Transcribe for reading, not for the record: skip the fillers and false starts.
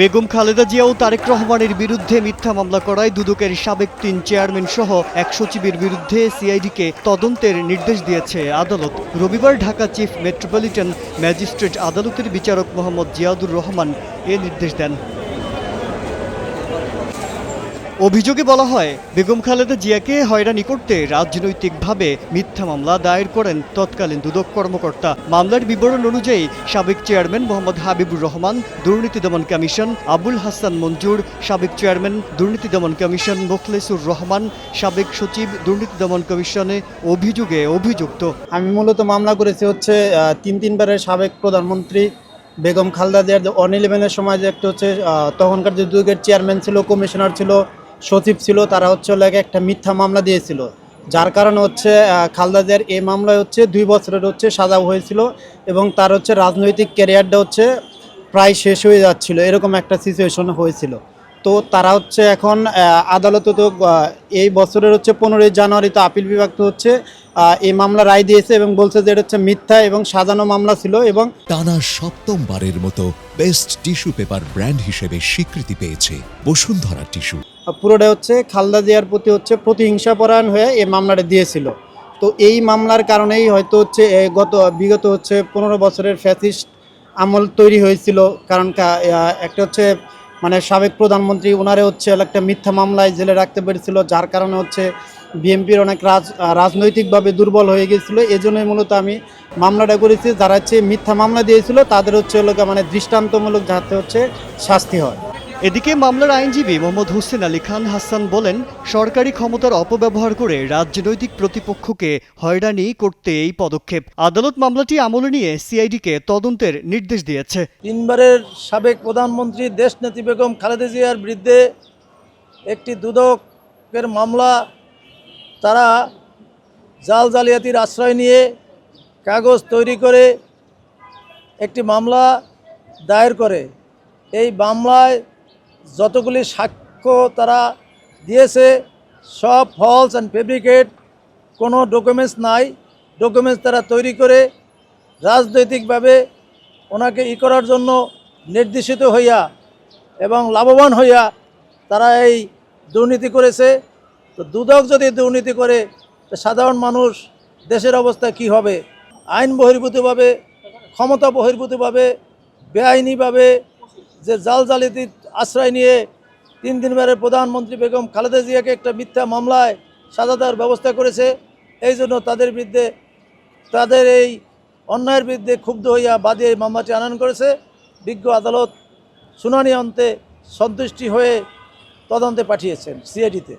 বেগম খালেদা জিয়া ও তারেক রহমানের বিরুদ্ধে মিথ্যা মামলা করায় দুদকের সাবেক ৩ চেয়ারম্যান সহ এক সচিবের বিরুদ্ধে সিআইডিকে তদন্তের নির্দেশ দিয়েছে আদালত। রবিবার ঢাকা চিফ মেট্রোপলিটন ম্যাজিস্ট্রেট আদালতের বিচারক মোহাম্মদ জিয়াদুর রহমান এ নির্দেশ দেন। অভিযোগে বলা হয়, বেগম খালেদা জিয়াকে হয়রানি করতে রাজনৈতিকভাবে মিথ্যা মামলা দায়ের করেন তৎকালীন দুদক কর্মকর্তা। মামলার বিবরণ অনুযায়ী সাবেক চেয়ারম্যান মোহাম্মদ হাবিবুর রহমান, দুর্নীতি দমন কমিশন, আবুল হাসান মঞ্জুর, সাবেক চেয়ারম্যান দুর্নীতি দমন কমিশন মোখলেসুর রহমান, সাবেক সচিব দুর্নীতি দমন কমিশনে অভিযোগে অভিযুক্ত। আমি মূলত মামলা করেছি হচ্ছে তিনবারের সাবেক প্রধানমন্ত্রী বেগম খালেদা জিয়ার অন 11-এর সময় যে একটা হচ্ছে তখনকার যে দুদকের চেয়ারম্যান ছিল, কমিশনার ছিল, সচিব ছিল, তারা হচ্ছে একটা মিথ্যা মামলা দিয়েছিল, যার কারণে হচ্ছে খালেদা জিয়ার এই মামলায় হচ্ছে 2 বছরের হচ্ছে সাজা হয়েছিল এবং তার হচ্ছে রাজনৈতিক ক্যারিয়ারটা হচ্ছে প্রায় শেষ হয়ে যাচ্ছিল, এরকম একটা সিচুয়েশন হয়েছিল। তো তারা হচ্ছে এখন আদালতে তো এই বছরের হচ্ছে 15 জানুয়ারি তো আপিল বিভাগ তো হচ্ছে এই মামলা রায় দিয়েছে এবং বলছে যে এটা হচ্ছে মিথ্যা এবং সাজানো মামলা ছিল। এবং টানা 7মবারের মতো বেস্ট টিস্যু পেপার ব্র্যান্ড হিসেবে স্বীকৃতি পেয়েছে বসুন্ধরা টিস্যু। পুরোটা হচ্ছে খালেদা জিয়ার প্রতি হচ্ছে প্রতিহিংসাপরায়ণ হয়ে এই মামলাটা দিয়েছিল। তো এই মামলার কারণেই হয়তো হচ্ছে বিগত হচ্ছে 15 বছরের ফ্যাসিস্ট আমল তৈরি হয়েছিল। কারণ একটা হচ্ছে মানে সাবেক প্রধানমন্ত্রী ওনারে হচ্ছে একটা মিথ্যা মামলায় জেলে রাখতে পেরেছিল, যার কারণে হচ্ছে বিএনপির অনেক রাজনৈতিকভাবে দুর্বল হয়ে গিয়েছিল। এজন্যই মূলত আমি মামলাটা করেছি। যারা হচ্ছে মিথ্যা মামলা দিয়েছিল তাদের হচ্ছে মানে দৃষ্টান্তমূলক যাতে হচ্ছে শাস্তি হয়। এদিকে মামলার আইনজীবী মোহাম্মদ হোসেন আলী খান হাসান বলেন, সরকারি ক্ষমতার অপব্যবহার করে রাজনৈতিক প্রতিপক্ষকে হয়রানি করতে এই পদক্ষেপ। আদালত মামলাটি আমলে নিয়ে সিআইডিকে তদন্তের নির্দেশ দিয়েছে। 3বারের সাবেক প্রধানমন্ত্রী দেশনেত্রী বেগম খালেদা জিয়ার বিরুদ্ধে একটি দুদকের মামলা, তারা জালিয়াতির আশ্রয় নিয়ে কাগজ তৈরি করে একটি মামলা দায়ের করে। এই মামলায় যতগুলি সাক্ষ্য তারা দিয়েছে সব ফলস অ্যান্ড ফেব্রিকেট, কোনো ডকুমেন্টস নাই। ডকুমেন্টস তারা তৈরি করে রাজনৈতিকভাবে ওনাকে করার জন্য নির্দেশিত হইয়া এবং লাভবান হইয়া তারা এই দুর্নীতি করেছে। তো দুদক যদি দুর্নীতি করে তো সাধারণ মানুষ, দেশের অবস্থা কি হবে? আইন বহির্ভূতভাবে, ক্ষমতা বহির্ভূতভাবে, বেআইনিভাবে যে জালিয়াতির আশ্রয় নিয়ে 3বারের প্রধানমন্ত্রী বেগম খালেদা জিয়াকে একটা মিথ্যা মামলায় সাজা দেওয়ার ব্যবস্থা করেছে। এই জন্য তাদের বিরুদ্ধে, তাদের এই অন্যায়ের বিরুদ্ধে ক্ষুব্ধ হইয়া বাদী এই মামলাটি আনয়ন করেছে। বিজ্ঞ আদালত শুনানি অন্তে সন্তুষ্টি হয়ে তদন্তে পাঠিয়েছেন সিআইডিতে।